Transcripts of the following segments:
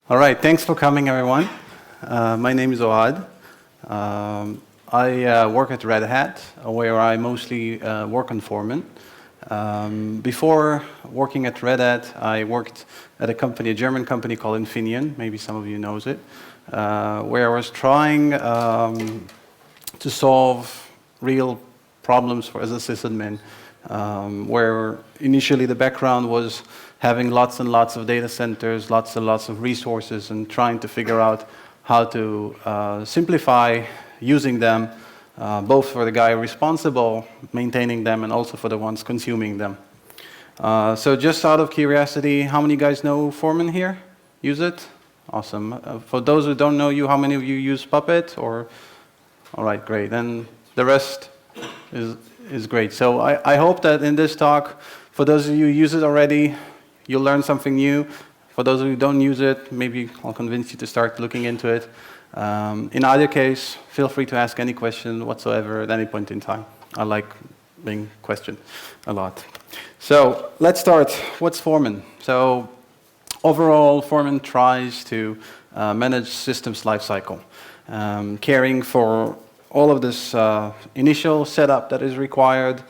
All right, thanks for coming, everyone. My name is Ohad. I work at Red Hat, where I mostly work on Foreman. Before working at Red Hat, I worked at a German company called Infineon. Maybe some of you knows it, where I was trying to solve real problems as a sysadmin, where initially the background was having lots and lots of data centers, lots and lots of resources, and trying to figure out how to simplify using them, both for the guy responsible maintaining them and also for the ones consuming them. So just out of curiosity, how many guys know Foreman here? Use it? Awesome. For those who don't know you, how many of you use Puppet? Or, all right, great. Then the rest is great. So I hope that in this talk, for those of you who use it already, you'll learn something new. For those of you who don't use it, maybe I'll convince you to start looking into it. In either case, feel free to ask any question whatsoever at any point in time. I like being questioned a lot. So let's start. What's Foreman? So overall, Foreman tries to manage systems lifecycle, caring for all of this initial setup that is required,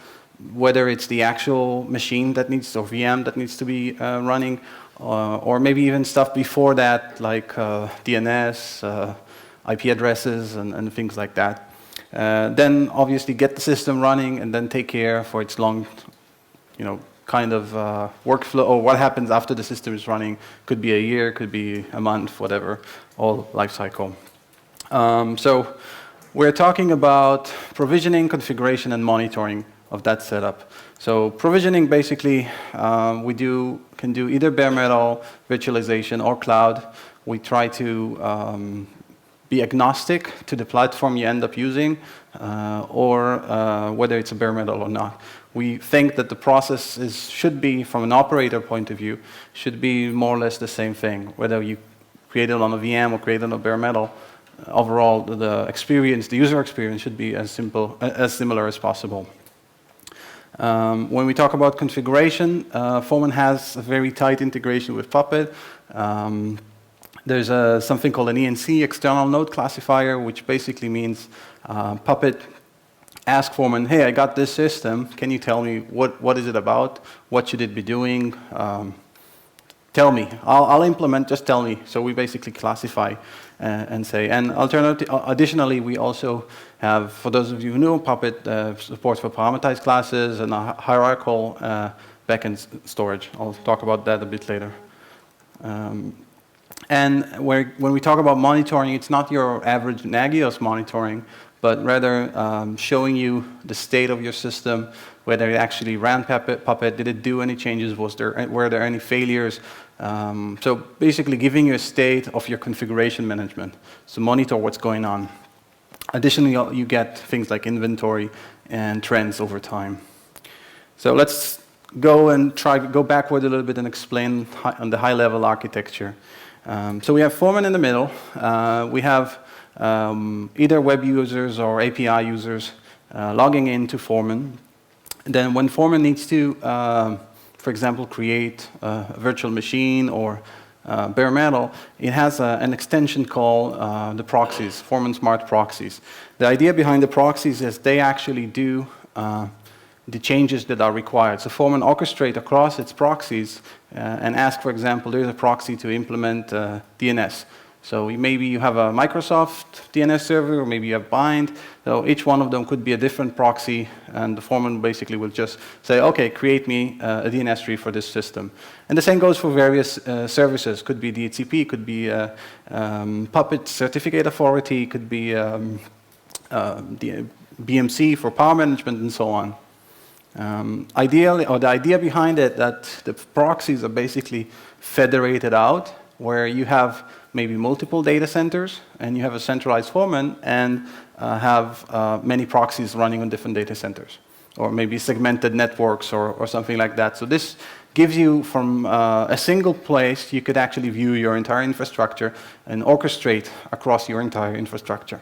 whether it's the actual machine that needs, or VM that needs to be running, or maybe even stuff before that, like DNS, IP addresses, and things like that. Then obviously get the system running, and then take care for its long, kind of workflow, or what happens after the system is running. Could be a year, could be a month, whatever, all life cycle. So we're talking about provisioning, configuration, and monitoring of that setup. So provisioning, basically, we can do either bare metal, virtualization, or cloud. We try to be agnostic to the platform you end up using, or whether it's a bare metal or not. We think that the process should be, from an operator point of view, should be more or less the same thing, whether you create it on a VM or create it on a bare metal. Overall, the user experience should be as similar as possible. When we talk about configuration, Foreman has a very tight integration with Puppet. There's something called an ENC, external node classifier, which basically means Puppet asks Foreman, hey, I got this system. Can you tell me what is it about? What should it be doing? Tell me. I'll implement, just tell me. So we basically classify and say. And additionally, we also have, for those of you who know, Puppet support for parameterized classes and a hierarchical backend storage. I'll talk about that a bit later. And when we talk about monitoring, it's not your average Nagios monitoring, but rather showing you the state of your system, whether it actually ran Puppet, did it do any changes, were there any failures? So basically giving you a state of your configuration management, so monitor what's going on. Additionally, you get things like inventory and trends over time. So let's go backward a little bit and explain on the high-level architecture. So we have Foreman in the middle. We have either web users or API users logging into Foreman. Then when Foreman needs to, for example, create a virtual machine or bare metal, it has an extension called the proxies, Foreman Smart Proxies. The idea behind the proxies is they actually do the changes that are required. So Foreman orchestrate across its proxies and ask, for example, there's a proxy to implement DNS. So maybe you have a Microsoft DNS server, or maybe you have Bind. So each one of them could be a different proxy, and the Foreman basically will just say, okay, create me a DNS tree for this system. And the same goes for various services. Could be DHCP, could be Puppet Certificate Authority, could be the BMC for power management, and so on. Ideally, or the idea behind it, that the proxies are basically federated out, where you have maybe multiple data centers, and you have a centralized Foreman, and have many proxies running on different data centers, or maybe segmented networks or something like that. So this gives you, from a single place, you could actually view your entire infrastructure and orchestrate across your entire infrastructure.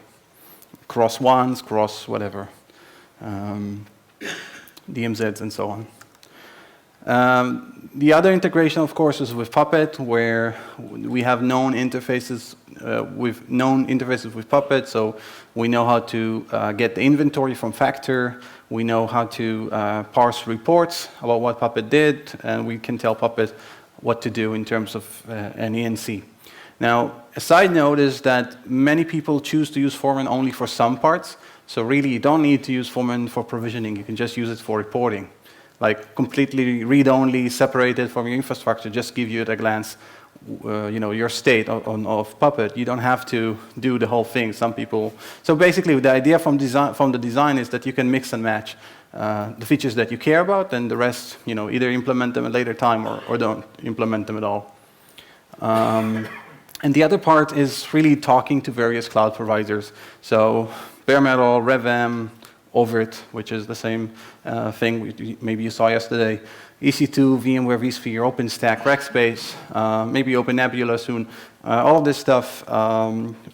Cross ones, cross whatever, DMZs and so on. The other integration, of course, is with Puppet, where we have known interfaces with Puppet, so we know how to get the inventory from Factor, we know how to parse reports about what Puppet did, and we can tell Puppet what to do in terms of an ENC. Now, a side note is that many people choose to use Foreman only for some parts, so really you don't need to use Foreman for provisioning, you can just use it for reporting. Like completely read-only, separated from your infrastructure, just give you at a glance, your state of Puppet. You don't have to do the whole thing. Some people. So basically, the idea from the design is that you can mix and match the features that you care about, and the rest, either implement them at a later time or don't implement them at all. And the other part is really talking to various cloud providers. So bare metal, RevM, Overt, which is the same thing maybe you saw yesterday, EC2, VMware, vSphere, OpenStack, Rackspace, maybe OpenNebula soon. All of this stuff,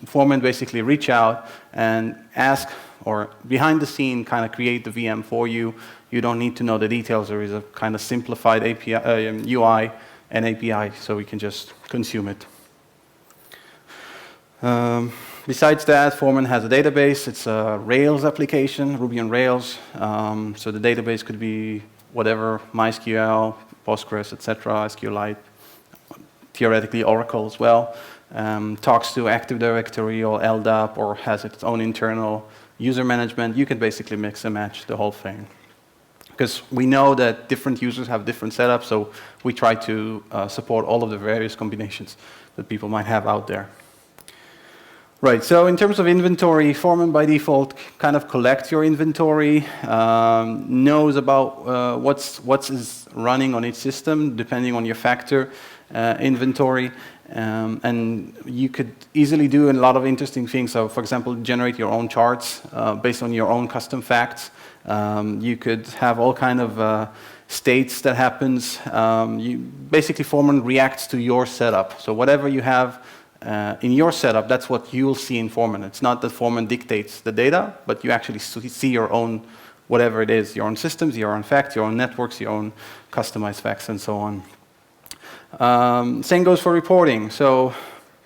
Foreman basically reach out and ask, or behind the scene kind of create the VM for you. You don't need to know the details. There is a kind of simplified API, UI and API, so we can just consume it. Besides that, Foreman has a database. It's a Rails application, Ruby on Rails. So the database could be whatever, MySQL, Postgres, etc., SQLite, theoretically Oracle as well. Talks to Active Directory or LDAP, or has its own internal user management. You can basically mix and match the whole thing. Because we know that different users have different setups, so we try to support all of the various combinations that people might have out there. Right, so in terms of inventory, Foreman by default kind of collects your inventory, knows about what is running on each system, depending on your Factor inventory, and you could easily do a lot of interesting things. So, for example, generate your own charts based on your own custom facts. You could have all kind of states that happens. Basically, Foreman reacts to your setup. So whatever you have in your setup, that's what you'll see in Foreman. It's not that Foreman dictates the data, but you actually see your own, whatever it is, your own systems, your own facts, your own networks, your own customized facts, and so on. Same goes for reporting. So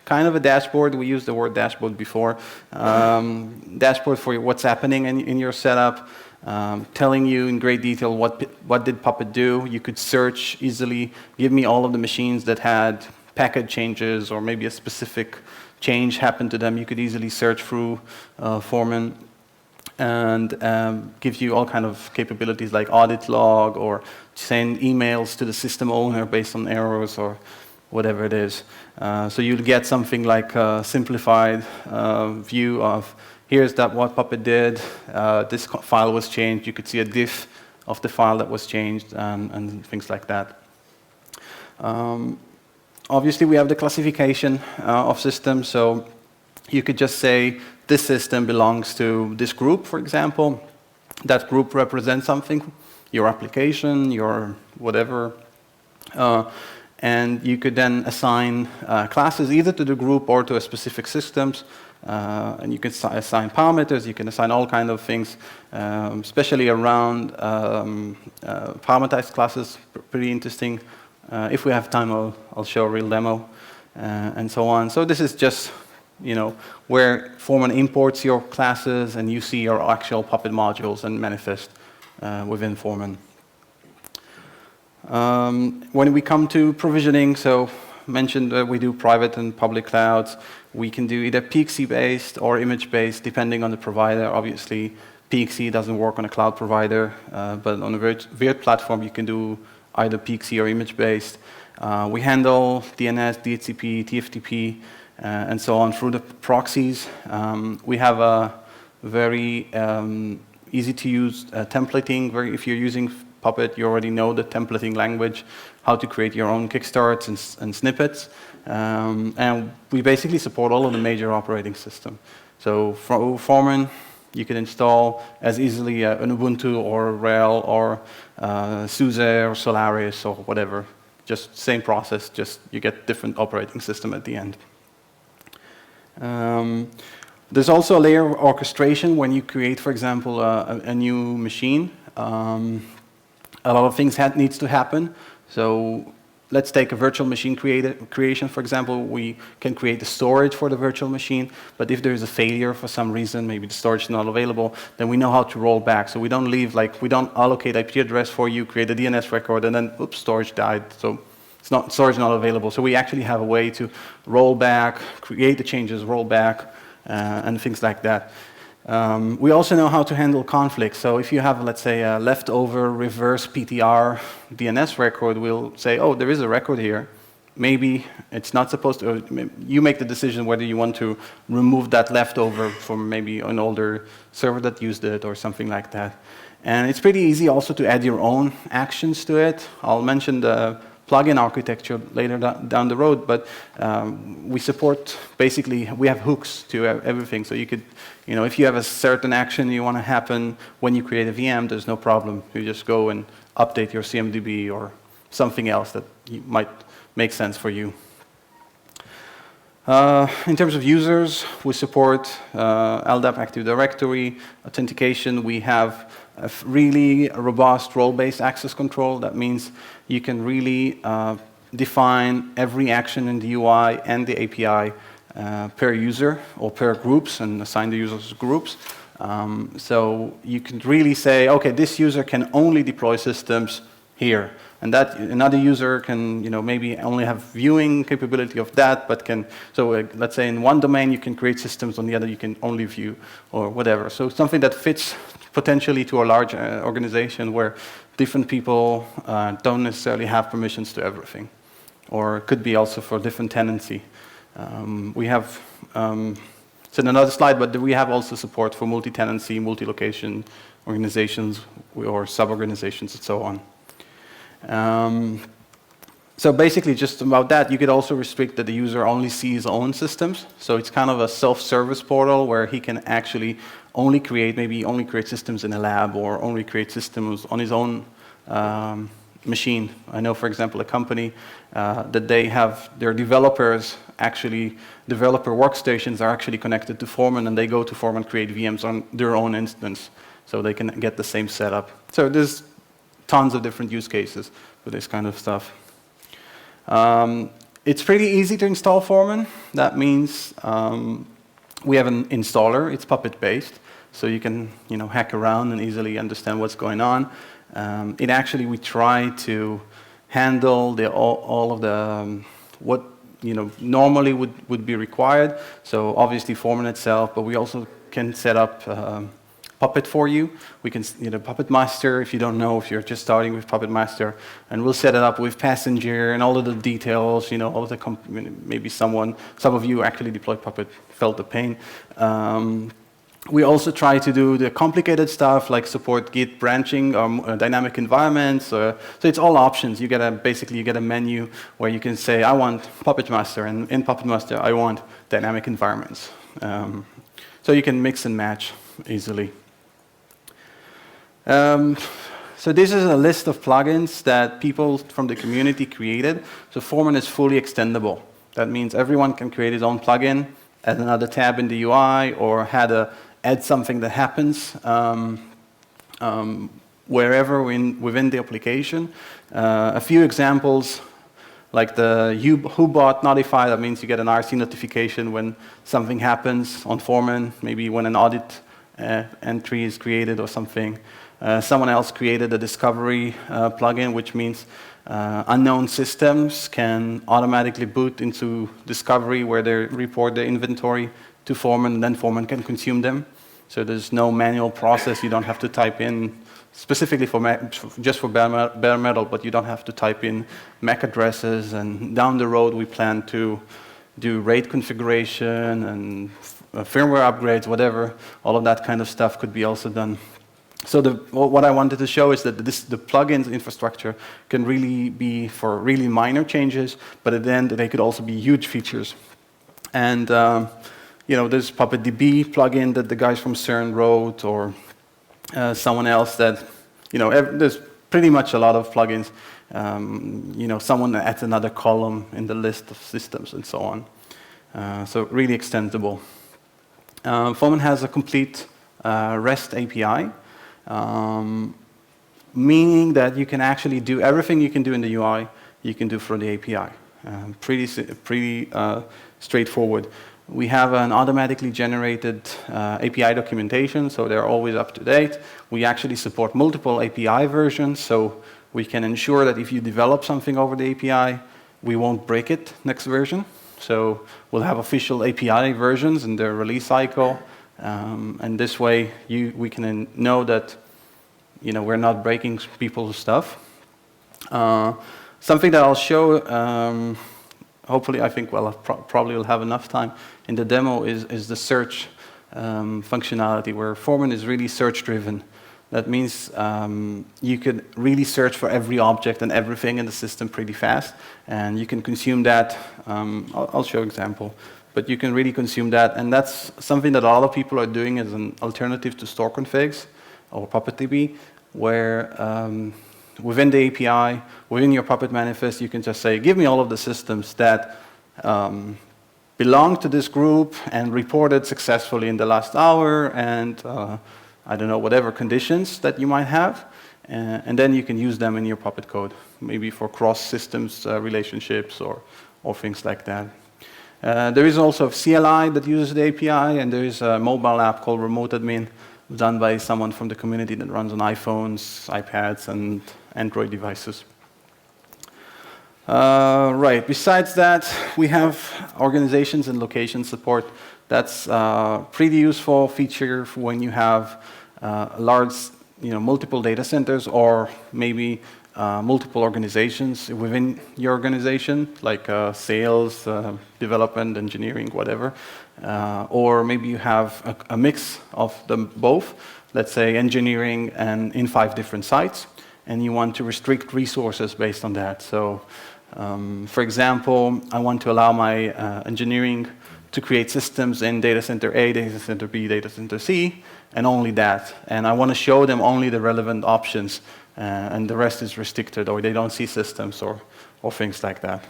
kind of a dashboard. We used the word dashboard before. Dashboard for what's happening in your setup, telling you in great detail what did Puppet do. You could search easily, give me all of the machines that had packet changes, or maybe a specific change happened to them. You could easily search through Foreman, and gives you all kind of capabilities like audit log, or send emails to the system owner based on errors or whatever it is. So you'll get something like a simplified view of here's what Puppet did. This file was changed. You could see a diff of the file that was changed, and things like that. Obviously, we have the classification of systems, so you could just say this system belongs to this group, for example. That group represents something, your application, your whatever, and you could then assign classes either to the group or to a specific systems, and you can assign parameters, you can assign all kinds of things, especially around parameterized classes, pretty interesting. If we have time, I'll show a real demo, and so on. So this is just, where Foreman imports your classes, and you see your actual Puppet modules and manifest within Foreman. When we come to provisioning, so mentioned we do private and public clouds. We can do either PXE-based or image-based, depending on the provider. Obviously, PXE doesn't work on a cloud provider, but on a Virt platform, you can do either PXE or image-based. We handle DNS, DHCP, TFTP, and so on through the proxies. We have a very easy-to-use templating. If you're using Puppet, you already know the templating language, how to create your own kickstarts and snippets. And we basically support all of the major operating systems. So for Foreman, you can install as easily an Ubuntu or RHEL or SUSE or Solaris or whatever. Just same process, just you get different operating system at the end. There's also a layer of orchestration when you create, for example, a new machine. A lot of things needs to happen. So let's take a virtual machine creation, for example. We can create the storage for the virtual machine, but if there is a failure for some reason, maybe the storage is not available, then we know how to roll back. So we don't leave, like, we don't allocate IP address for you, create a DNS record, and then, oops, storage died. So storage not available. So we actually have a way to roll back, create the changes, roll back, and things like that. We also know how to handle conflicts. So if you have, let's say, a leftover reverse PTR DNS record, we'll say, oh, there is a record here. Maybe it's not supposed to, you make the decision whether you want to remove that leftover from maybe an older server that used it or something like that. And it's pretty easy also to add your own actions to it. I'll mention the plugin architecture later down the road, but we support, basically, we have hooks to everything. So you could, if you have a certain action you want to happen when you create a VM, there's no problem. You just go and update your CMDB or something else that might make sense for you. In terms of users, we support LDAP Active Directory, authentication. We have a really robust role-based access control. That means you can really define every action in the UI and the API per user or per groups and assign the users groups. So you can really say, okay, this user can only deploy systems here. And that another user can, maybe only have viewing capability of that, but can, so let's say in one domain you can create systems, on the other you can only view, or whatever. So something that fits potentially to a large organization where different people don't necessarily have permissions to everything. Or it could be also for different tenancy. We have, it's in another slide, but we have also support for multi-tenancy, multi-location organizations or sub-organizations and so on. So basically, just about that, you could also restrict that the user only sees his own systems. So it's kind of a self-service portal where he can actually only create, maybe only create systems in a lab or only create systems on his own machine. I know, for example, a company that they have their developers actually, developer workstations are actually connected to Foreman, and they go to Foreman, create VMs on their own instance, so they can get the same setup. So there's tons of different use cases for this kind of stuff. It's pretty easy to install Foreman. That means we have an installer. It's Puppet-based, so you can hack around and easily understand what's going on. We try to handle all of the what normally would be required. So obviously Foreman itself, but we also can set up Puppet for you. We can, Puppet Master, if you don't know, if you're just starting with Puppet Master, and we'll set it up with Passenger and all of the details, all of the, maybe some of you actually deployed Puppet, felt the pain. We also try to do the complicated stuff, like support Git branching or dynamic environments. So it's all options. Basically you get a menu where you can say, I want Puppet Master, and in Puppet Master, I want dynamic environments. So you can mix and match easily. So this is a list of plugins that people from the community created. So Foreman is fully extendable. That means everyone can create his own plugin, add another tab in the UI, or add something that happens wherever within the application. A few examples, like the who-bot notify, that means you get an RC notification when something happens on Foreman, maybe when an audit entry is created or something. Someone else created a discovery plugin, which means unknown systems can automatically boot into discovery where they report the inventory to Foreman, and then Foreman can consume them. So there's no manual process. You don't have to type in, specifically just for bare metal, but you don't have to type in MAC addresses. And down the road, we plan to do RAID configuration and firmware upgrades, whatever. All of that kind of stuff could be also done. So what I wanted to show is that the plugins infrastructure can really be for really minor changes, but at the end, they could also be huge features. And there's PuppetDB plugin that the guys from CERN wrote, or someone else that, there's pretty much a lot of plugins. Someone adds another column in the list of systems and so on. So really extendable. Foreman has a complete REST API. meaning that you can actually do everything you can do in the UI, you can do through the API. Pretty straightforward. We have an automatically generated API documentation, so they're always up to date. We actually support multiple API versions, so we can ensure that if you develop something over the API, we won't break it next version. So we'll have official API versions in their release cycle, and this way we can know that we're not breaking people's stuff. Something that I'll show, hopefully I think probably will have enough time in the demo is the search functionality, where Foreman is really search-driven. That means you could really search for every object and everything in the system pretty fast, and you can consume that. I'll show an example, but you can really consume that, and that's something that a lot of people are doing as an alternative to store configs or PuppetDB, where within the API, within your Puppet manifest, you can just say, give me all of the systems that belong to this group and reported successfully in the last hour, and I don't know, whatever conditions that you might have, and then you can use them in your Puppet code, maybe for cross-systems relationships or things like that. There is also a CLI that uses the API, and there is a mobile app called Remote Admin, done by someone from the community that runs on iPhones, iPads, and Android devices. Right, besides that, we have organizations and location support. That's a pretty useful feature for when you have large, multiple data centers, or maybe multiple organizations within your organization, like sales, development, engineering, whatever. Or maybe you have a mix of them both, let's say engineering and in 5 different sites, and you want to restrict resources based on that. So, for example, I want to allow my engineering to create systems in data center A, data center B, data center C, and only that. And I want to show them only the relevant options, and the rest is restricted, or they don't see systems or things like that.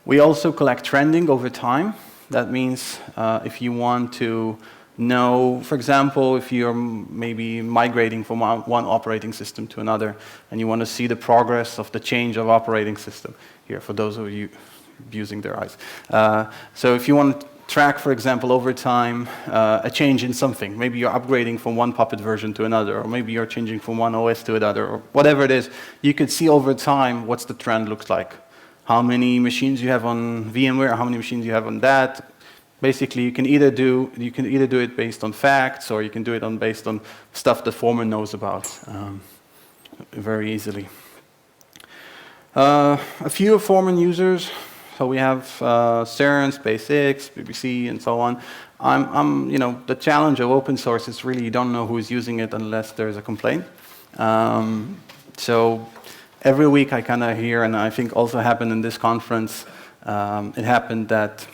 We also collect trending over time. That means if you want to know, for example, if you're maybe migrating from one operating system to another, and you want to see the progress of the change of operating system, here for those of you using their eyes. So if you want to track, for example, over time, a change in something, maybe you're upgrading from one Puppet version to another, or maybe you're changing from one OS to another, or whatever it is, you could see over time what's the trend looks like. How many machines you have on VMware, how many machines you have on that. Basically, you can either do it based on facts, or you can do it based on stuff that Foreman knows about very easily. A few Foreman users. So we have CERN, SpaceX, BBC, and so on. The challenge of open source is really you don't know who's using it unless there's a complaint. So every week I kind of hear, and I think also happened in this conference, it happened that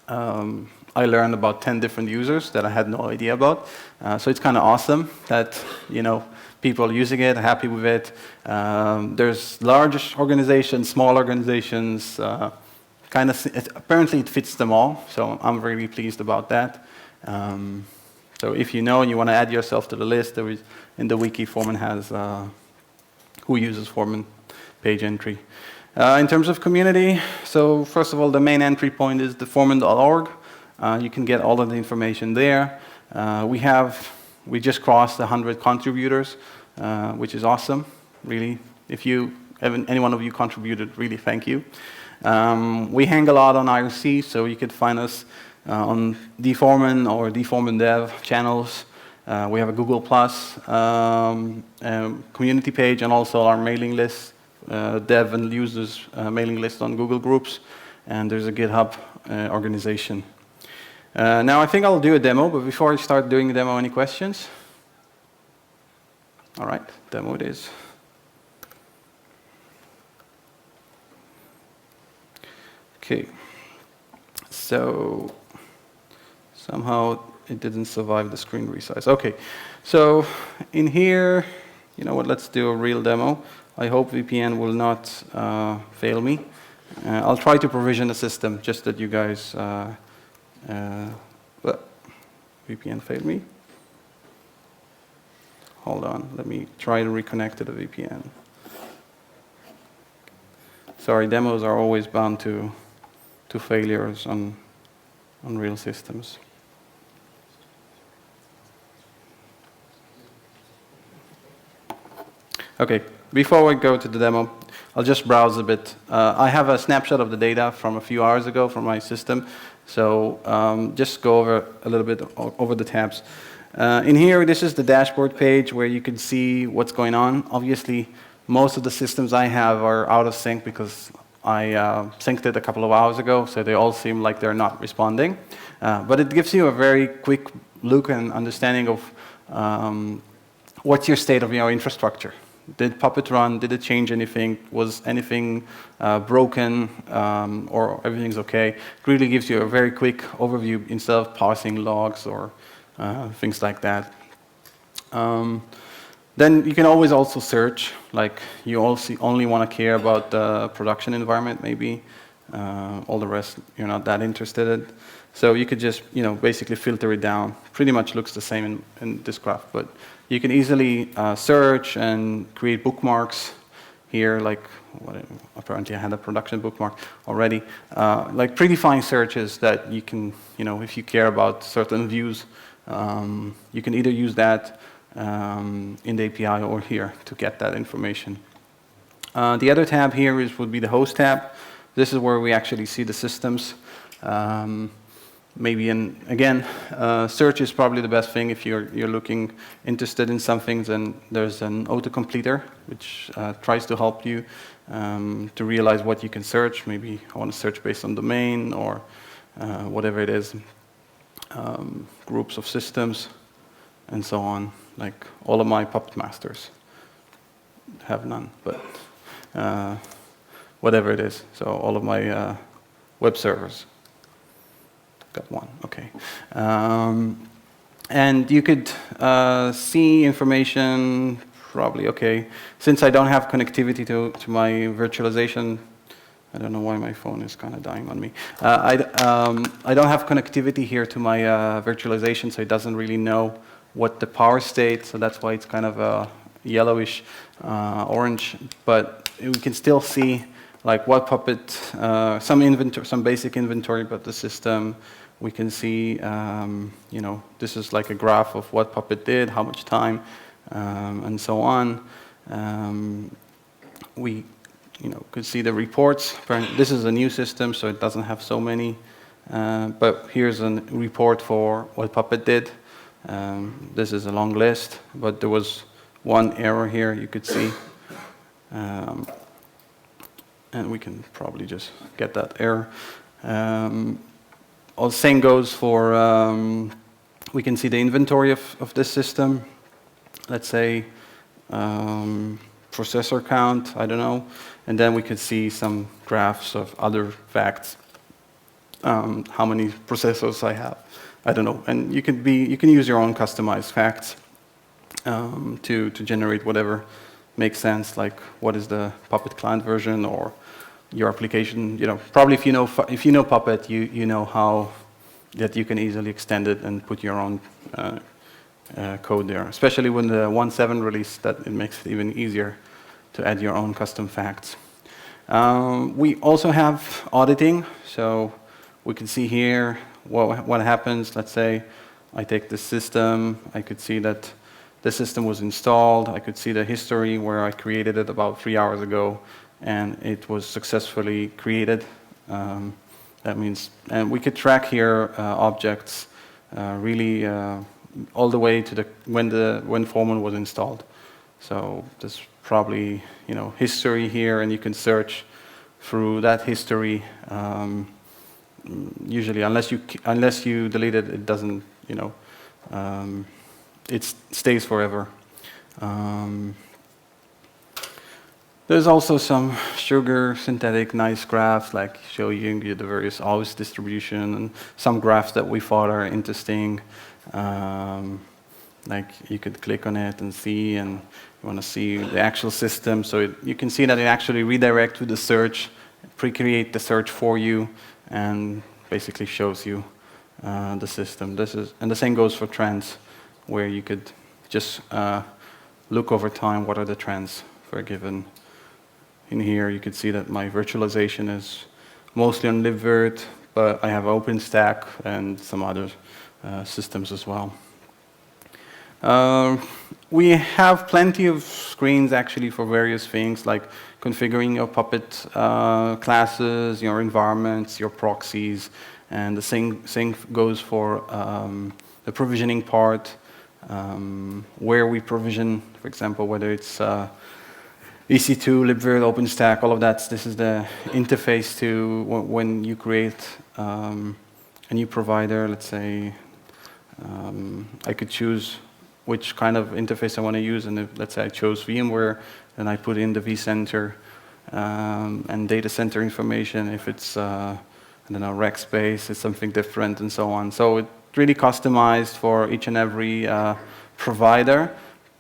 I learned about 10 different users that I had no idea about. So it's kind of awesome that, people are using it, happy with it. There's large organizations, small organizations, apparently it fits them all, so I'm really pleased about that. So if you know and you want to add yourself to the list, there is, in the wiki, Foreman has who uses Foreman page entry. In terms of community, so first of all, the main entry point is the foreman.org. You can get all of the information there. We just crossed 100 contributors, which is awesome, really. If any one of you contributed, really thank you. We hang a lot on IRC, so you could find us on dForeman or dForeman Dev channels. We have a Google Plus community page, and also our mailing list, dev and users mailing list on Google Groups, and there's a GitHub organization. Now I think I'll do a demo, but before I start doing the demo, any questions? All right, demo it is. Okay, so somehow it didn't survive the screen resize. Okay, so in here, you know what, let's do a real demo. I hope VPN will not fail me. I'll try to provision the system, just that you guys, VPN failed me. Hold on, let me try to reconnect to the VPN. Sorry, demos are always bound to failures on real systems. Okay, before we go to the demo, I'll just browse a bit. I have a snapshot of the data from a few hours ago from my system, so just go over a little bit over the tabs. In here, this is the dashboard page where you can see what's going on. Obviously, most of the systems I have are out of sync because I synced it a couple of hours ago, so they all seem like they're not responding. But it gives you a very quick look and understanding of what's your state of your infrastructure. Did Puppet run? Did it change anything? Was anything broken or everything's okay? It really gives you a very quick overview instead of parsing logs or things like that. Then you can always also search, like you also only want to care about the production environment maybe. All the rest you're not that interested in. So you could just, basically filter it down. Pretty much looks the same in this graph, but you can easily search and create bookmarks here, like apparently I had a production bookmark already. Like predefined searches that you can, if you care about certain views, you can either use that in the API or here to get that information. The other tab here would be the host tab. This is where we actually see the systems. Maybe, again, search is probably the best thing if you're interested in something. Then there's an autocompleter, which tries to help you to realize what you can search. Maybe I want to search based on domain or whatever it is, groups of systems, and so on. Like all of my Puppet masters have none, but whatever it is. So all of my web servers. Got one, okay. And you could see information, probably, okay. Since I don't have connectivity to my virtualization, I don't know why my phone is kind of dying on me. I don't have connectivity here to my virtualization, so it doesn't really know what the power state, so that's why it's kind of a yellowish orange, but we can still see like what Puppet, some inventory, some basic inventory about the system. We can see, this is like a graph of what Puppet did, how much time, and so on. We, could see the reports. This is a new system, so it doesn't have so many. But here's a report for what Puppet did. This is a long list, but there was one error here you could see. And we can probably just get that error. All the same goes for, we can see the inventory of this system. Let's say processor count, I don't know. And then we could see some graphs of other facts. How many processors I have, I don't know. And you can use your own customized facts to generate whatever makes sense, like what is the Puppet client version or your application. Probably if you know Puppet, you know how that you can easily extend it and put your own code there. Especially when the 1.7 release, that it makes it even easier to add your own custom facts. We also have auditing, so we can see here what happens. Let's say I take this system, I could see that the system was installed. I could see the history where I created it about 3 hours ago, and it was successfully created. That means, and we could track here objects really all the way to when Foreman was installed. So there's probably history here, and you can search through that history. Usually, unless you delete it, it doesn't. It stays forever. There's also some sugar synthetic nice graphs, like showing you the various OS distribution, and some graphs that we thought are interesting. Like you could click on it and see, and you want to see the actual system. So you can see that it actually redirects to the search, pre-create the search for you, and basically shows you the system. And the same goes for trends, where you could just look over time what are the trends for a given. In here you could see that my virtualization is mostly on libvirt, but I have OpenStack and some other systems as well. We have plenty of screens actually for various things like configuring your Puppet classes, your environments, your proxies, and the same goes for the provisioning part, where we provision, for example, whether it's EC2, libvirt, OpenStack, all of that. This is the interface to when you create a new provider. Let's say I could choose which kind of interface I want to use, and if, let's say I chose VMware, then I put in the vCenter and data center information. If it's I don't know, rack space, it's something different, and so on. So it's really customized for each and every provider.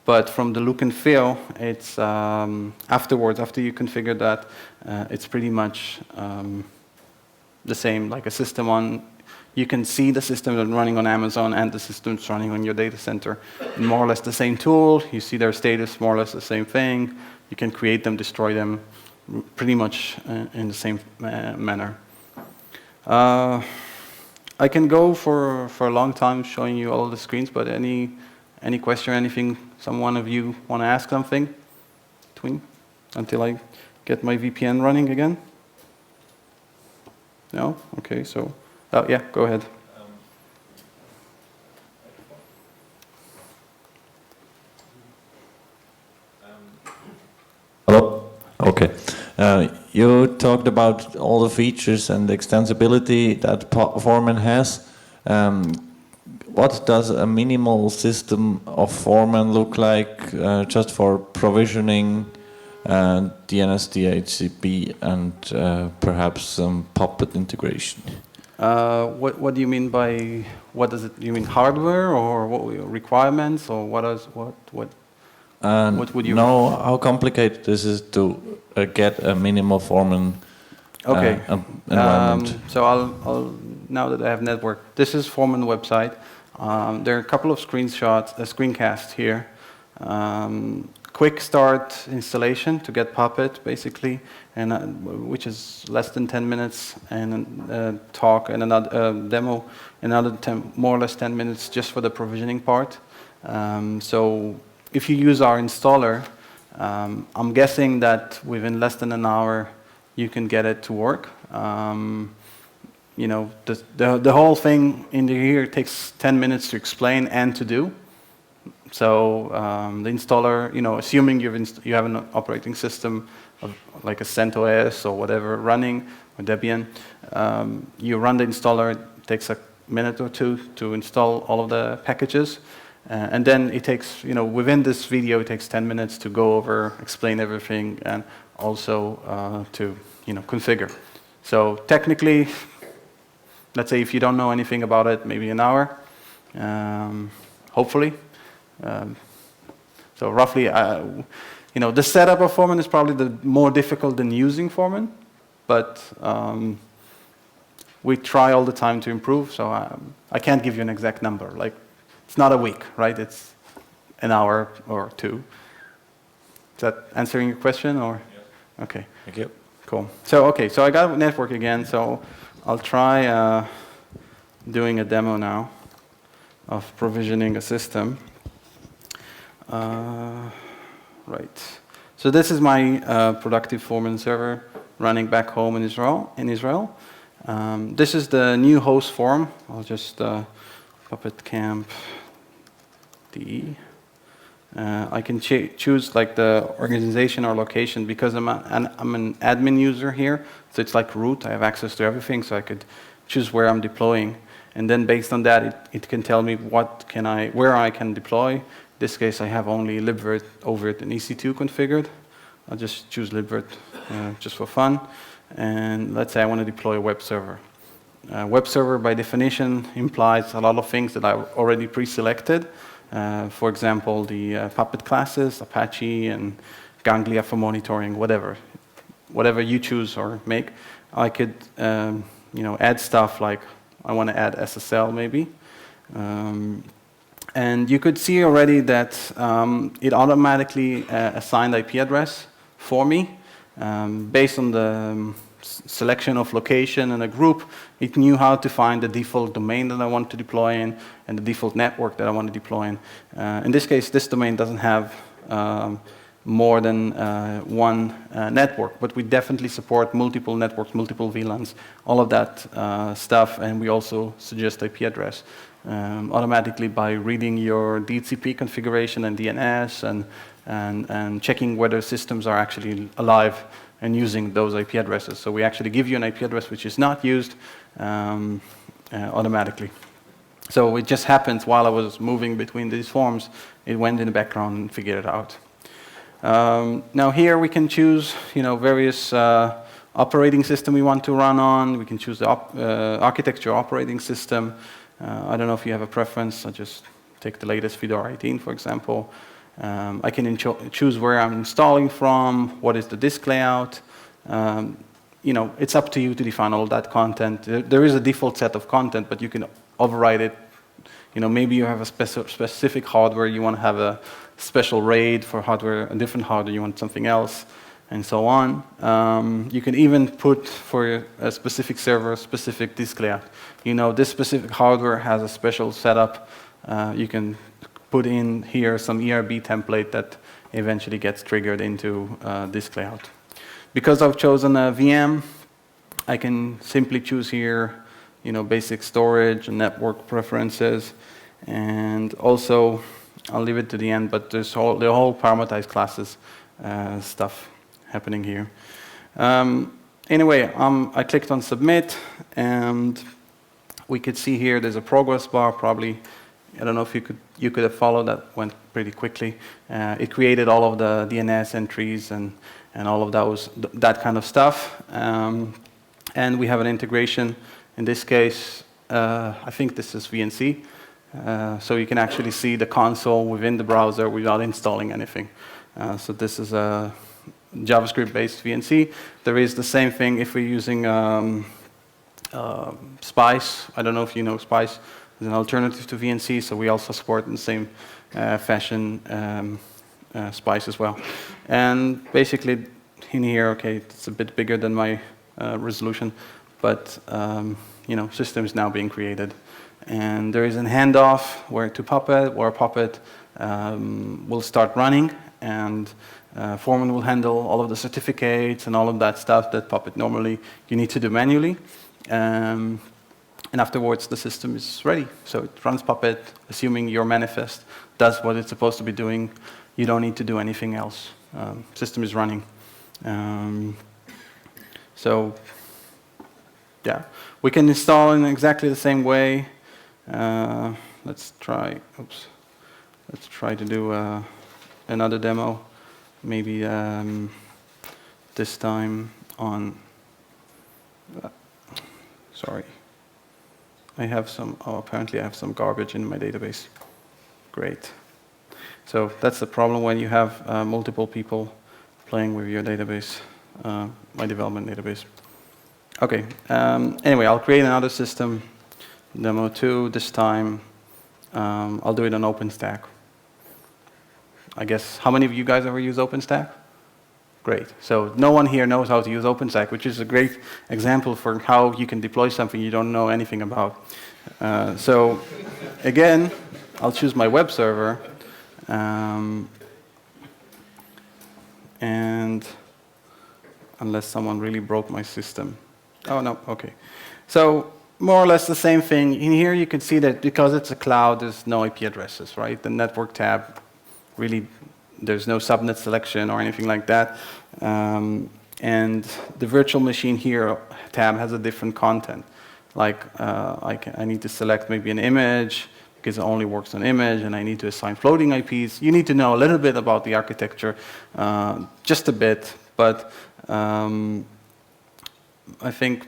But from the look and feel, it's afterwards, after you configure that, it's pretty much the same, like a system on. You can see the system that's running on Amazon and the systems running on your data center. More or less the same tool. You see their status, more or less the same thing. You can create them, destroy them, pretty much in the same manner. I can go for a long time showing you all the screens, but any question, anything, one of you want to ask something between until I get my VPN running again? No? Okay, so, yeah, go ahead. Hello? Okay. You talked about all the features and the extensibility that Foreman has. What does a minimal system of Foreman look like just for provisioning DNS, DHCP, and perhaps some Puppet integration? What do you mean by, what does it, you mean hardware or what requirements or what would you know how complicated this is to get a minimal Foreman environment? So I'll now that I have network, this is Foreman website. There are a couple of screenshots, screencasts here. Quick start installation to get Puppet, basically, and which is less than 10 minutes, and talk and another demo, another more or less 10 minutes just for the provisioning part. So if you use our installer, I'm guessing that within less than an hour you can get it to work. You know, the whole thing in here takes 10 minutes to explain and to do. So the installer, you know, assuming you have an operating system of like a CentOS or whatever running, or Debian, you run the installer, it takes a minute or two to install all of the packages. And then it takes, you know, within this video, it takes 10 minutes to go over, explain everything, and also to, you know, configure. So technically, let's say if you don't know anything about it, maybe an hour, hopefully. So roughly, you know, the setup of Foreman is probably the more difficult than using Foreman, but we try all the time to improve. So I can't give you an exact number. Like, it's not a week, right? It's an hour or two. Is that answering your question, or? Yes. Okay. Thank you. Cool. So okay, so I got network again. So I'll try doing a demo now of provisioning a system. Right. So this is my productive Foreman server running back home in Israel. This is the new host form. I'll just Puppet camp DE. I can choose like the organization or location because I'm an admin user here. So it's like root. I have access to everything, so I could choose where I'm deploying. And then based on that, it can tell me where I can deploy. In this case, I have only libvirt, overt, and EC2 configured. I'll just choose libvirt just for fun. And let's say I want to deploy a web server. Web server, by definition, implies a lot of things that I've already pre-selected. For example, the Puppet classes, Apache, and Ganglia for monitoring, whatever you choose or make. I could, you know, add stuff like I want to add SSL maybe. And you could see already that it automatically assigned IP address for me. Based on the selection of location and a group, it knew how to find the default domain that I want to deploy in and the default network that I want to deploy in this case, this domain doesn't have more than one network, but we definitely support multiple networks, multiple VLANs, all of that stuff, and we also suggest IP address automatically by reading your DHCP configuration and DNS and checking whether systems are actually alive and using those IP addresses. So we actually give you an IP address which is not used automatically. So it just happens while I was moving between these forms, it went in the background and figured it out. Now here we can choose, various operating system we want to run on. We can choose the architecture operating system. I don't know if you have a preference. I just take the latest Fedora 18, for example. I can choose where I'm installing from, what is the disk layout. It's up to you to define all that content. There is a default set of content, but you can override it. Maybe you have a specific hardware, you want to have a special RAID for hardware, a different hardware, you want something else, and so on. You can even put for a specific server, specific disk layout. This specific hardware has a special setup. You can put in here some ERB template that eventually gets triggered into disk layout. Because I've chosen a VM, I can simply choose here, basic storage and network preferences, and also I'll leave it to the end, but there's the whole parameterized classes stuff happening here. Anyway, I clicked on submit, and we could see here there's a progress bar. Probably, I don't know if you could have followed. That went pretty quickly. It created all of the DNS entries and all of that kind of stuff. And we have an integration. In this case, I think this is VNC. So you can actually see the console within the browser without installing anything. So this is a JavaScript-based VNC. There is the same thing if we're using Spice. I don't know if you know Spice. It's an alternative to VNC, so we also support in the same fashion Spice as well. And basically, in here, okay, it's a bit bigger than my resolution, but system is now being created. And there is a handoff where Puppet will start running, and Foreman will handle all of the certificates and all of that stuff that Puppet normally you need to do manually. And afterwards, the system is ready. So it runs Puppet, assuming your manifest does what it's supposed to be doing. You don't need to do anything else. System is running. So yeah, we can install in exactly the same way. Let's try to do another demo. Maybe this time on. Sorry. Apparently I have some garbage in my database. Great. So that's the problem when you have multiple people playing with your database, my development database. Okay, anyway, I'll create another system, demo 2 this time. I'll do it on OpenStack. I guess, how many of you guys ever use OpenStack? Great. So no one here knows how to use OpenStack, which is a great example for how you can deploy something you don't know anything about. So again, I'll choose my web server. And unless someone really broke my system. Oh, no, OK. So more or less the same thing. In here, you can see that because it's a cloud, there's no IP addresses, right? The network tab, really, there's no subnet selection or anything like that. And the virtual machine here tab has a different content. Like I need to select maybe an image, because it only works on image, and I need to assign floating IPs. You need to know a little bit about the architecture, just a bit, but I think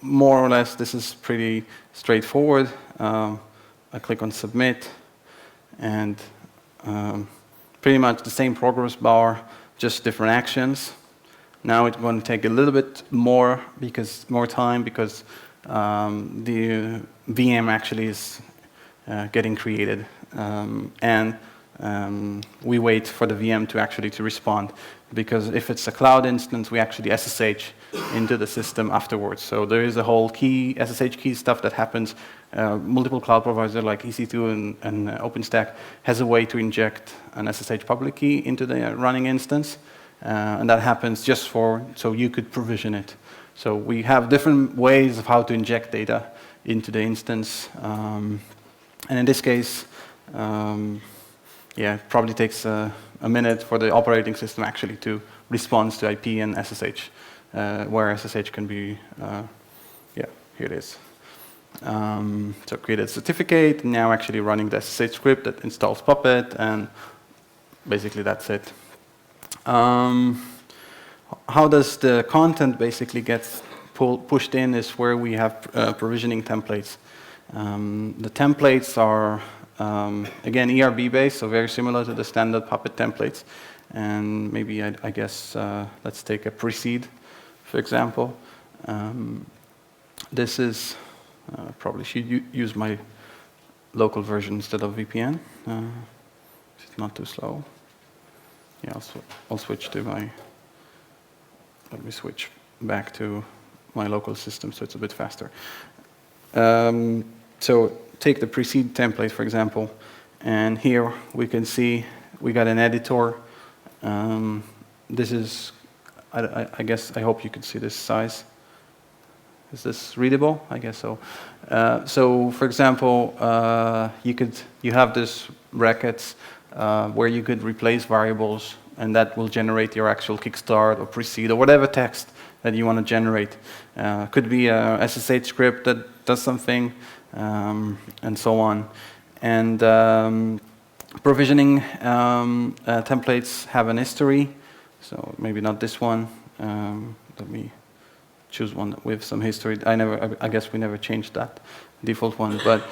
more or less this is pretty straightforward. I click on submit, and pretty much the same progress bar, just different actions. Now it's going to take a little bit more time because the VM actually is getting created. And we wait for the VM to actually respond, because if it's a cloud instance, we actually SSH into the system afterwards. So there is a whole key, SSH key stuff that happens. Multiple cloud providers like EC2 and OpenStack has a way to inject an SSH public key into the running instance, and that happens just so you could provision it. So we have different ways of how to inject data into the instance, and in this case, yeah, it probably takes a minute for the operating system actually to respond to IP and SSH, where SSH can be, yeah, here it is. So created a certificate, now actually running the SSH script that installs Puppet, and basically that's it. How does the content basically get pushed in is where we have provisioning templates. The templates are, again, ERB-based, so very similar to the standard Puppet templates. And maybe, I guess, let's take a precede, for example. This is, probably should use my local version instead of VPN. It's not too slow. Yeah, I'll switch to my, let me switch back to my local system so it's a bit faster. So take the precede template, for example, and here we can see we got an editor. This is, I guess, I hope you could see this size. Is this readable? I guess so. So, for example, you have this brackets where you could replace variables, and that will generate your actual kickstart or precede or whatever text that you want to generate. Could be a SSH script that does something, and so on. And provisioning templates have an history, so maybe not this one. Let me choose one with some history. I guess we never changed that default one, but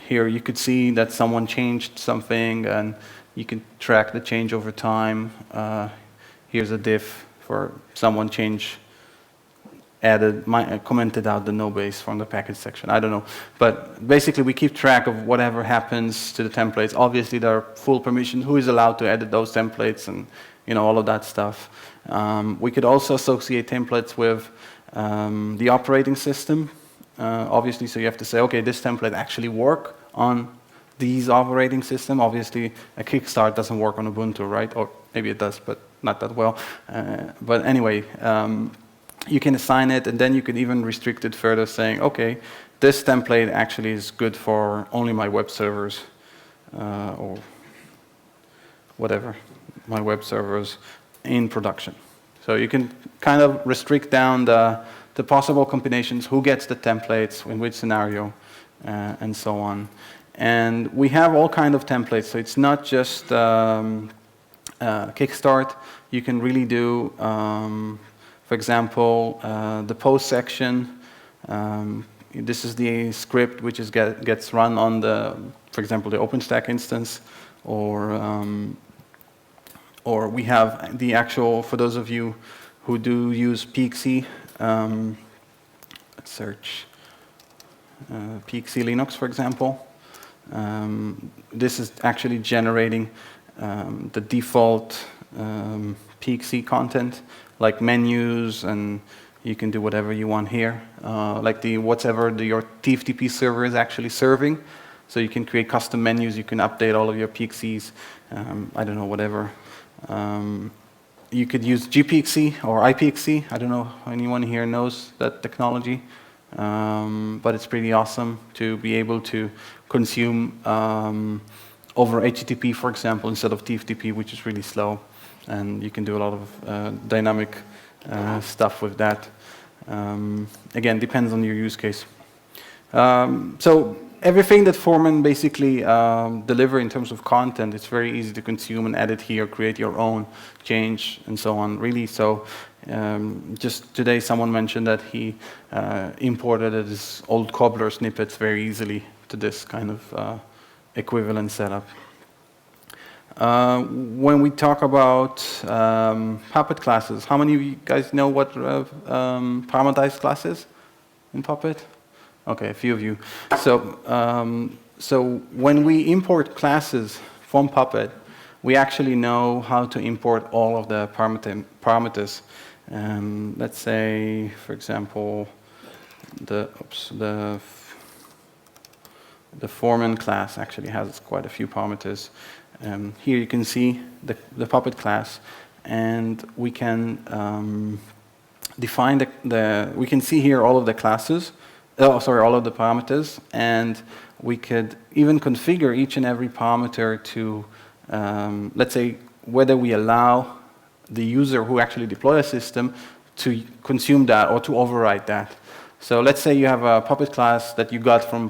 here you could see that someone changed something, and you can track the change over time. Here's a diff for someone commented out the no base from the package section. I don't know. But basically, we keep track of whatever happens to the templates. Obviously, there are full permissions. Who is allowed to edit those templates, and all of that stuff. We could also associate templates with the operating system. Obviously, so you have to say, okay, this template actually work on these operating system. Obviously, a kickstart doesn't work on Ubuntu, right? Or maybe it does, but not that well. But anyway, you can assign it, and then you can even restrict it further, saying, okay, this template actually is good for only my web servers, or whatever, my web servers in production. So you can kind of restrict down the possible combinations, who gets the templates, in which scenario, and so on. And we have all kinds of templates, so it's not just kickstart. You can really do, for example, the post section. This is the script which gets run on for example, the OpenStack instance, or we have the actual, for those of you who do use PXE, let's search PXE Linux, for example. This is actually generating the default PXE content, like menus, and you can do whatever you want here, like whatever your TFTP server is actually serving. So you can create custom menus, you can update all of your PXEs, I don't know, whatever. You could use gPXE or iPXE. I don't know if anyone here knows that technology, but it's pretty awesome to be able to consume over HTTP, for example, instead of TFTP, which is really slow. And you can do a lot of dynamic stuff with that. Again, depends on your use case. So everything that Foreman basically deliver in terms of content, it's very easy to consume and edit here, create your own, change, and so on, really. So just today someone mentioned that he imported his old cobbler snippets very easily to this kind of equivalent setup. When we talk about Puppet classes, how many of you guys know what parameterized class is in Puppet? Okay, a few of you. So So when we import classes from Puppet, we actually know how to import all of the parameters. Let's say, for example, the Foreman class actually has quite a few parameters. Here you can see the Puppet class, and we can define we can see here all of the classes, all of the parameters, and we could even configure each and every parameter to, let's say, whether we allow the user who actually deploy a system to consume that or to override that. So let's say you have a Puppet class that you got from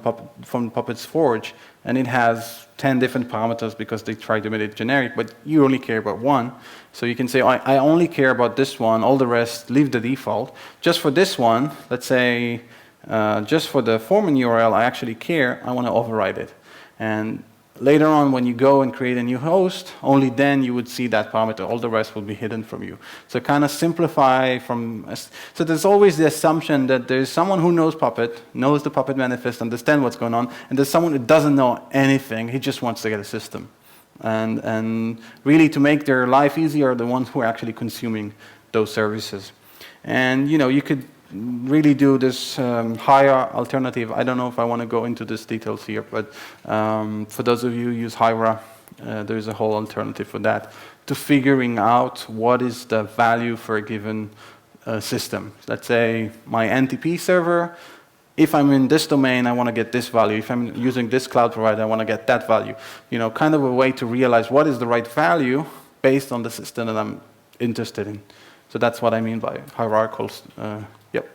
Puppet's Forge, and it has 10 different parameters because they try to make it generic, but you only care about one. So you can say, I only care about this one, all the rest, leave the default. Just for this one, let's say, just for the Foreman URL, I actually care, I want to override it. And later on, when you go and create a new host, only then you would see that parameter. All the rest will be hidden from you. So kind of simplify so there's always the assumption that there's someone who knows Puppet, knows the Puppet manifest, understands what's going on, and there's someone who doesn't know anything, he just wants to get a system. And really to make their life easier are the ones who are actually consuming those services. And you could really do this higher alternative. I don't know if I want to go into these details here, but for those of you who use Hyra, there's a whole alternative for that, to figuring out what is the value for a given system. Let's say my NTP server, if I'm in this domain, I want to get this value. If I'm using this cloud provider, I want to get that value. Kind of a way to realize what is the right value based on the system that I'm interested in. So that's what I mean by hierarchical. Yep.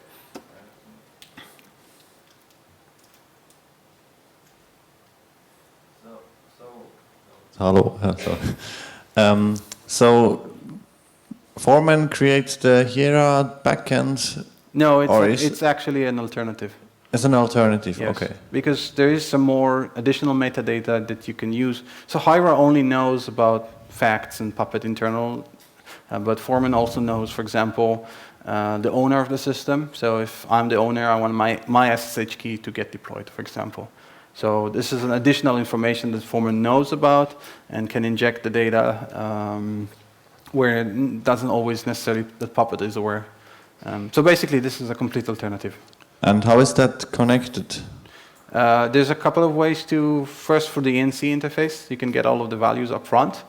Hello. So Foreman creates the Hera backend? No, it's actually an alternative. It's an alternative, yes, okay. Because there is some more additional metadata that you can use. So Hyra only knows about facts and Puppet internal, but Foreman also knows, for example, the owner of the system. So if I'm the owner, I want my SSH key to get deployed, for example. So this is an additional information that Foreman knows about and can inject the data where it doesn't always necessarily that Puppet is aware. So basically, this is a complete alternative. And how is that connected? There's a couple of ways to, first for the NC interface, you can get all of the values up front,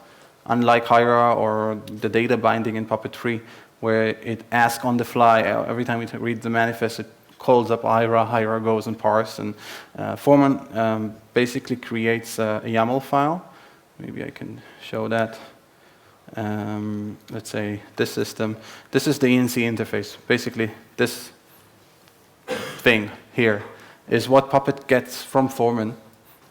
unlike Hyra or the data binding in Puppet 3, where it asks on the fly, every time you read the manifest, it calls up Hyra goes and parse, and Foreman basically creates a YAML file. Maybe I can show that. Let's say this system. This is the NC interface. Basically, this thing here is what Puppet gets from Foreman,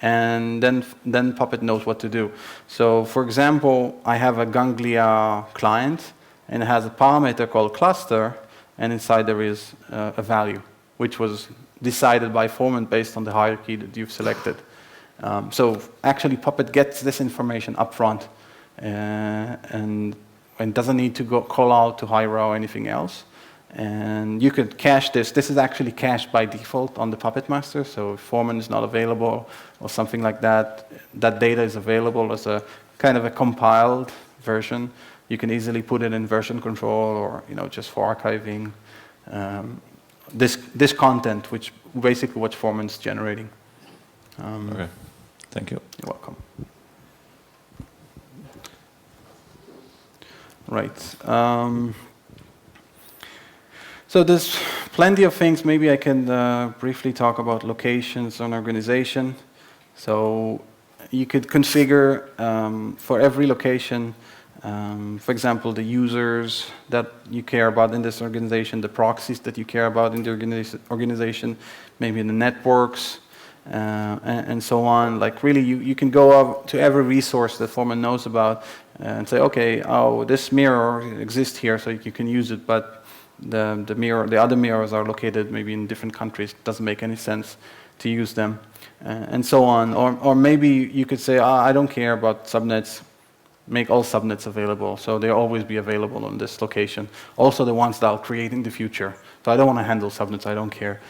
and then Puppet knows what to do. So, for example, I have a Ganglia client, and it has a parameter called cluster, and inside there is a value, which was decided by Foreman based on the hierarchy that you've selected. So actually, Puppet gets this information up front, and doesn't need to call out to Hyra or anything else. And you could cache this. This is actually cached by default on the Puppet master. So if Foreman is not available or something like that, that data is available as a kind of a compiled version. You can easily put it in version control or just for archiving this content, which basically what Foreman's generating. Okay, thank you. You're welcome. Right. So there's plenty of things. Maybe I can briefly talk about locations on organization. So you could configure for every location, for example, the users that you care about in this organization, the proxies that you care about in the organization, maybe in the networks, and so on. Like really, you can go up to every resource that Foreman knows about and say, okay, this mirror exists here, so you can use it, but the other mirrors are located maybe in different countries. It doesn't make any sense to use them, and so on. Or maybe you could say, I don't care about subnets. make all subnets available, so they'll always be available on this location. Also the ones that I'll create in the future. So I don't want to handle subnets, I don't care.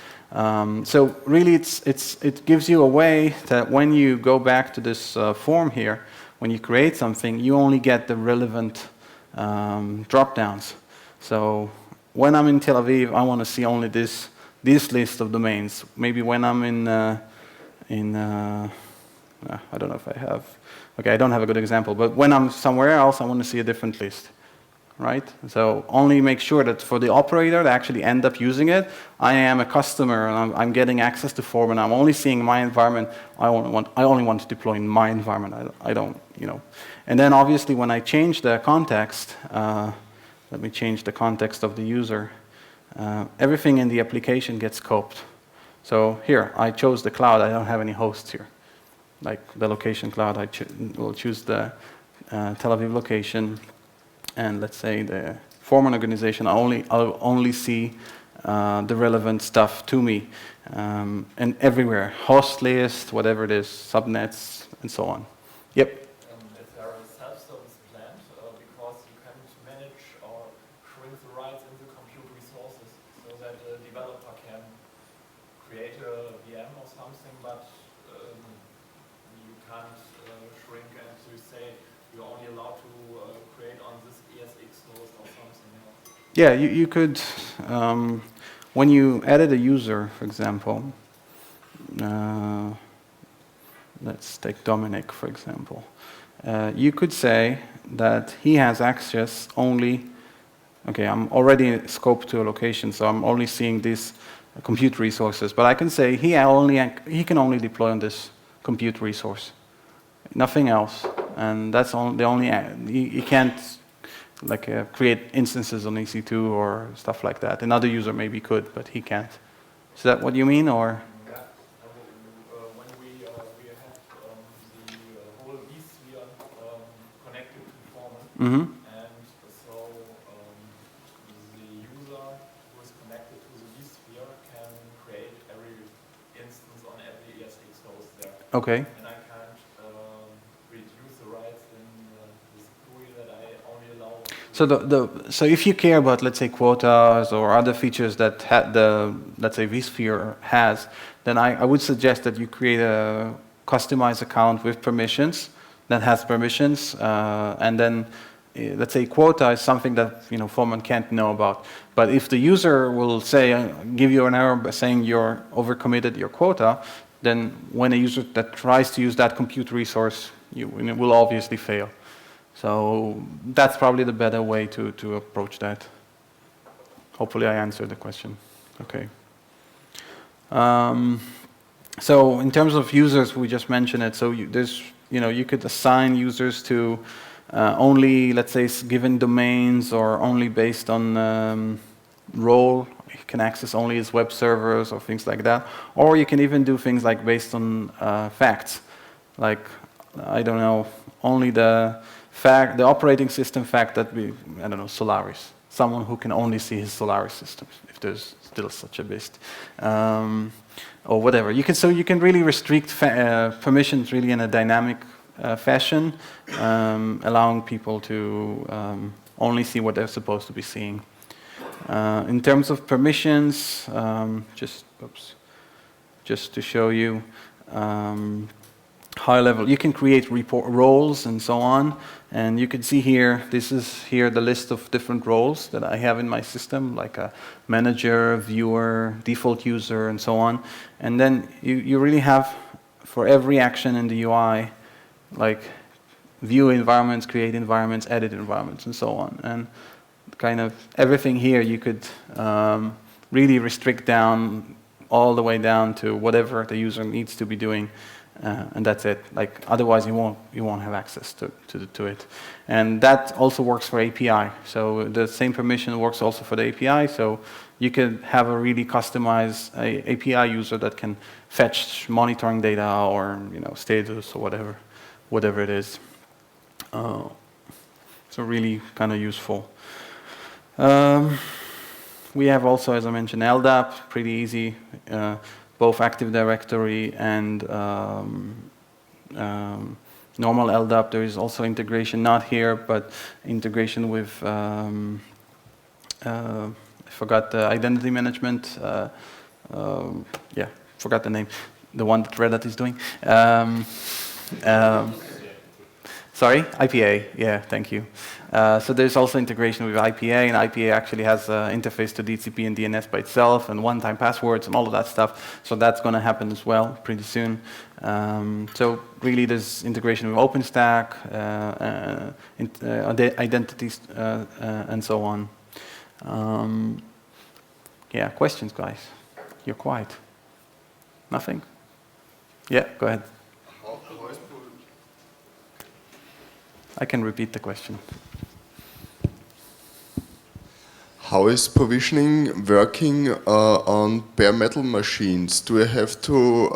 So really it gives you a way that when you go back to this form here, when you create something, you only get the relevant drop-downs. So when I'm in Tel Aviv, I want to see only this list of domains. Maybe when I'm I don't know if I have, okay, I don't have a good example, but when I'm somewhere else, I want to see a different list, right? So only make sure that for the operator to actually end up using it, I am a customer and I'm getting access to Foreman. I'm only seeing my environment. I only want to deploy in my environment. I don't, you know. And then obviously when I change the context, let me change the context of the user. Everything in the application gets scoped. So here, I chose the cloud. I don't have any hosts here. Like the location cloud, I will choose the Tel Aviv location, and let's say the Foreman organization. I'll only see the relevant stuff to me, and everywhere, host list, whatever it is, subnets, and so on. Yep. Is there a self-service plan because you can manage or shrink the rights in the compute resources so that a developer can create a VM or something, but you can't shrink and you say you're only allowed to create on this ESX node or something else? Yeah, you could, when you added a user, for example, let's take Dominic, for example. You could say that he has access only, okay, I'm already scoped to a location, so I'm only seeing these compute resources, but I can say he can only deploy on this compute resource, nothing else, and that's the only, he can't like create instances on EC2 or stuff like that. Another user maybe could, but he can't. Is that what you mean, or? Yeah. When we have the whole vSphere connected to Foreman, and so the user who is connected to the vSphere can create every instance on every ESX host there. Okay. And I can't reduce the rights in this GUI that I only allow. So if you care about, let's say, quotas or other features that let's say, vSphere has, then I would suggest that you create a customized account with permissions that has permissions, and then let's say quota is something that Foreman can't know about. But if the user will say, give you an error saying you're overcommitted your quota, then when a user that tries to use that compute resource, it will obviously fail. So that's probably the better way to approach that. Hopefully I answered the question. Okay. So in terms of users, we just mentioned it. So you could assign users to only, let's say, given domains or only based on role. You can access only his web servers or things like that. Or you can even do things like based on facts. Like, I don't know, only the operating system fact that I don't know, Solaris. Someone who can only see his Solaris systems, if there's still such a beast. Or whatever. So you can really restrict permissions really in a dynamic fashion, allowing people to only see what they're supposed to be seeing. In terms of permissions, just to show you, high level, you can create report roles and so on, and you can see here, this is here the list of different roles that I have in my system, like a manager, viewer, default user, and so on. And then you really have, for every action in the UI, like view environments, create environments, edit environments, and so on. And kind of everything here you could really restrict down all the way down to whatever the user needs to be doing. And that's it. Like otherwise, you won't have access to it, and that also works for API. So the same permission works also for the API. So you can have a really customized API user that can fetch monitoring data or status or whatever it is. So really kind of useful. We have also, as I mentioned, LDAP, pretty easy. Both Active Directory and normal LDAP. There is also integration, not here, but integration with, I forgot the identity management, yeah, forgot the name, the one that Red Hat is doing. Sorry, IPA, yeah, thank you. So there's also integration with IPA, and IPA actually has an interface to DHCP and DNS by itself, and one-time passwords and all of that stuff. So that's going to happen as well pretty soon. So really there's integration with OpenStack, identities, and so on. Yeah, questions, guys? You're quiet. Nothing? Yeah, go ahead. I can repeat the question. How is provisioning working on bare metal machines? Do I have to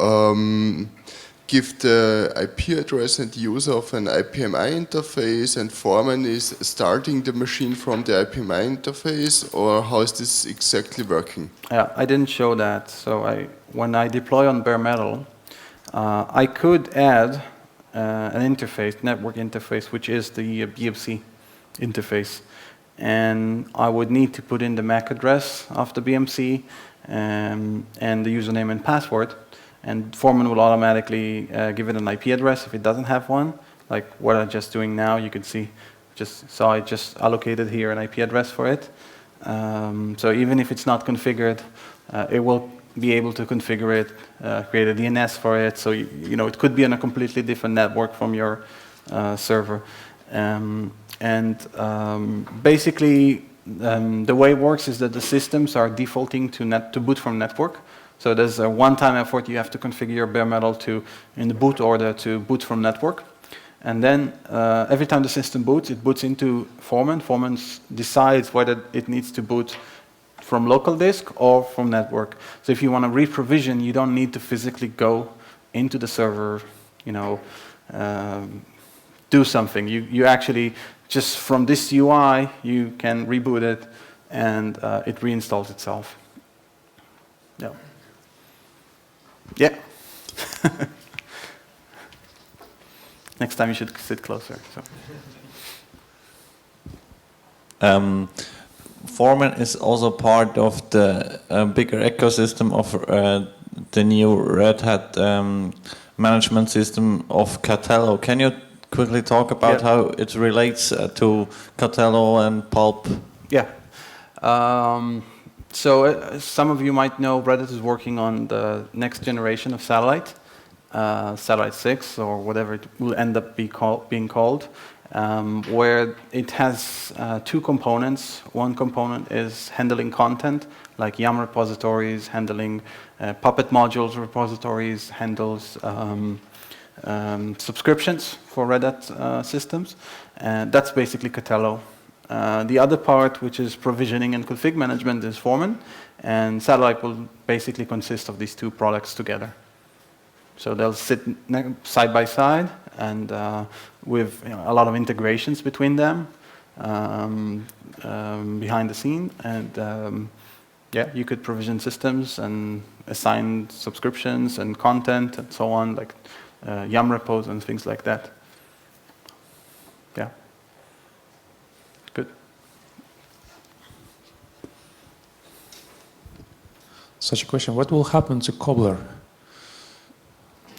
give the IP address and the user of an IPMI interface, and Foreman is starting the machine from the IPMI interface, or how is this exactly working? Yeah, I didn't show that. So when I deploy on bare metal, I could add an interface, network interface, which is the BMC interface. And I would need to put in the MAC address of the BMC and the username and password. And Foreman will automatically give it an IP address if it doesn't have one. Like what I'm just doing now, you can see, so I just allocated here an IP address for it. So even if it's not configured, it will be able to configure it, create a DNS for it. So you know it could be on a completely different network from your server. Basically, the way it works is that the systems are defaulting to boot from network. So there's a one-time effort. You have to configure your bare metal in the boot order to boot from network. And then every time the system boots, it boots into Foreman. Foreman decides whether it needs to boot from local disk or from network. So if you want to re-provision, you don't need to physically go into the server, you know, do something. You actually, just from this UI, you can reboot it and it reinstalls itself. Yeah. Yeah. Next time you should sit closer. So. Foreman is also part of the bigger ecosystem of the new Red Hat management system of Catello. Can you quickly talk about how it relates to Catello and Pulp? Yeah. So some of you might know Red Hat is working on the next generation of satellite, Satellite 6 or whatever it will end up being called, where it has two components. One component is handling content, like YAM repositories, handling Puppet modules repositories, handles subscriptions for Red Hat systems. And that's basically Catello. The other part, which is provisioning and config management, is Foreman, and Satellite will basically consist of these two products together. So they'll sit side by side, and with a lot of integrations between them behind the scene. And yeah, you could provision systems and assign subscriptions and content and so on, like YAM repos and things like that. Yeah. Good. Such a question. What will happen to Cobbler?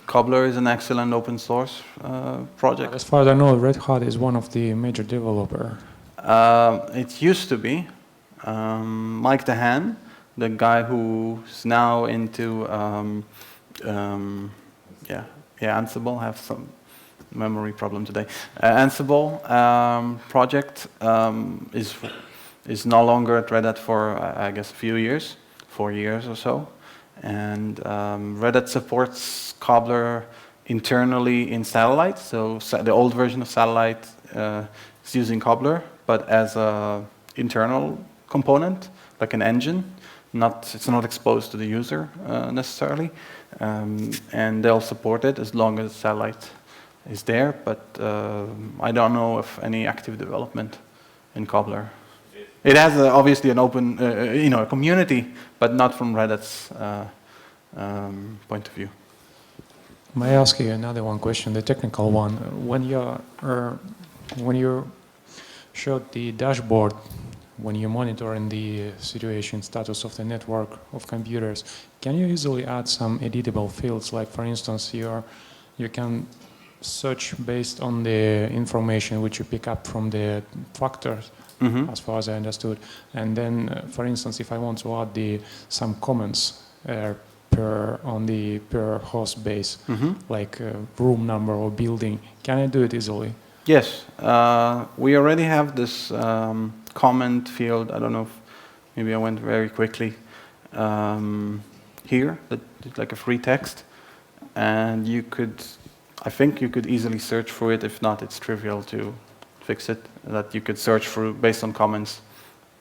Cobbler is an excellent open source project. As far as I know, Red Hat is one of the major developers. It used to be. Mike DeHaan, the guy who's now into Ansible, I have some memory problem today. Ansible project is no longer at Red Hat for, I guess, a few years, 4 years or so. And Red Hat supports Cobbler internally in Satellite. So the old version of Satellite is using Cobbler, but as an internal component, like an engine. It's not exposed to the user necessarily. And they'll support it as long as Satellite is there. But I don't know of any active development in Cobbler. It has obviously an open, a community, but not from Red Hat's point of view. May I ask you another one question, the technical one? When you showed the dashboard, when you're monitoring the situation status of the network of computers, can you easily add some editable fields? Like, for instance, you can search based on the information which you pick up from the factors, as far as I understood. And then, for instance, if I want to add some comments per host base, like room number or building, can I do it easily? Yes, we already have this comment field. I don't know if maybe I went very quickly here. It's like a free text, and I think you could easily search for it. If not, it's trivial to fix it. That you could search for based on comments.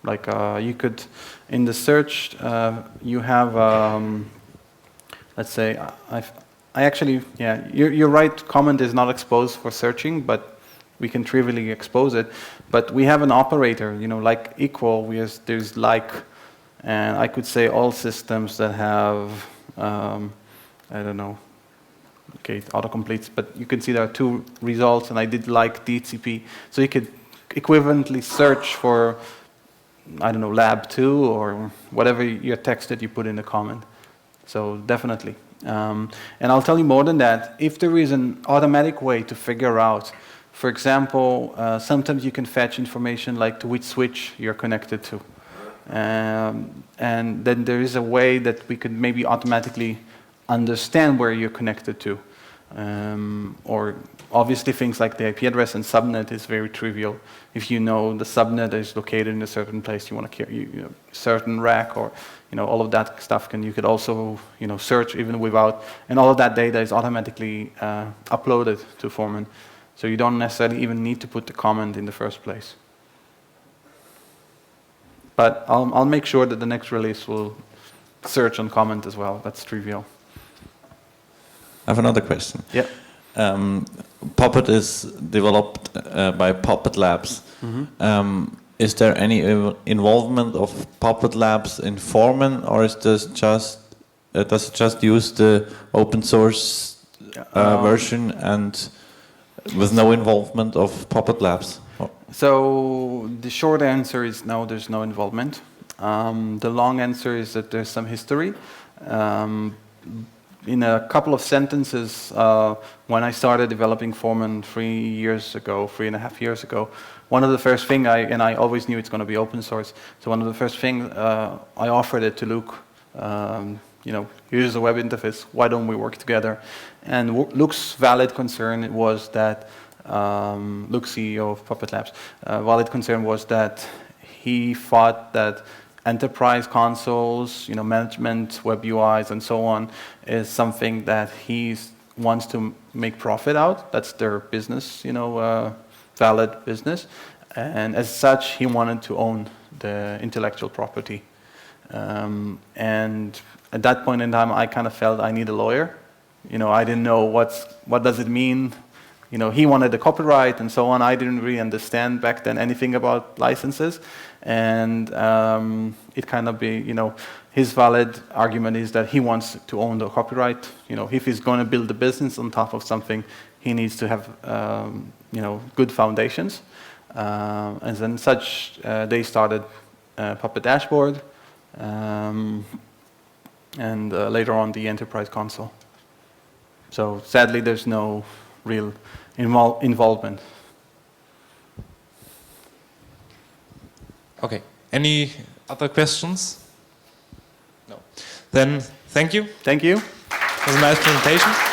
Like you could, in the search, you have, let's say, I actually, yeah, you're right. Comment is not exposed for searching, but we can trivially expose it. But we have an operator, like equal. There's like, and I could say all systems that have, I don't know. Okay, it autocompletes, but you can see there are two results, and I did like DHCP. So you could equivalently search for, I don't know, lab 2 or whatever your text that you put in the comment. So definitely. And I'll tell you more than that. If there is an automatic way to figure out, for example, sometimes you can fetch information like to which switch you're connected to. And then there is a way that we could maybe automatically understand where you're connected to. Or obviously things like the IP address and subnet is very trivial. If you know the subnet is located in a certain place, you want to carry certain rack or all of that stuff, you could also search even without, and all of that data is automatically uploaded to Foreman. So you don't necessarily even need to put the comment in the first place. But I'll make sure that the next release will search on comment as well. That's trivial. I have another question. Yeah. Puppet is developed by Puppet Labs. Is there any involvement of Puppet Labs in Foreman, or is this does it just use the open source version and with no involvement of Puppet Labs? So the short answer is no, there's no involvement. The long answer is that there's some history. In a couple of sentences, when I started developing Foreman 3.5 years ago, one of the first things, I always knew it's going to be open source, so one of the first things I offered it to Luke, here's a web interface, why don't we work together? And Luke's valid concern was that, Luke, CEO of Puppet Labs, valid concern was that he thought that enterprise consoles, management, web UIs, and so on, is something that he wants to make profit out. That's their business, valid business. And as such, he wanted to own the intellectual property. And at that point in time, I kind of felt I need a lawyer. I didn't know what does it mean. He wanted the copyright and so on. I didn't really understand back then anything about licenses. And it kind of his valid argument is that he wants to own the copyright. If he's going to build a business on top of something, he needs to have, good foundations. And then they started Puppet Dashboard, and later on the enterprise console. So sadly, there's no real involvement. Okay. Any other questions? No. Then thank you. Thank you. It was a nice presentation.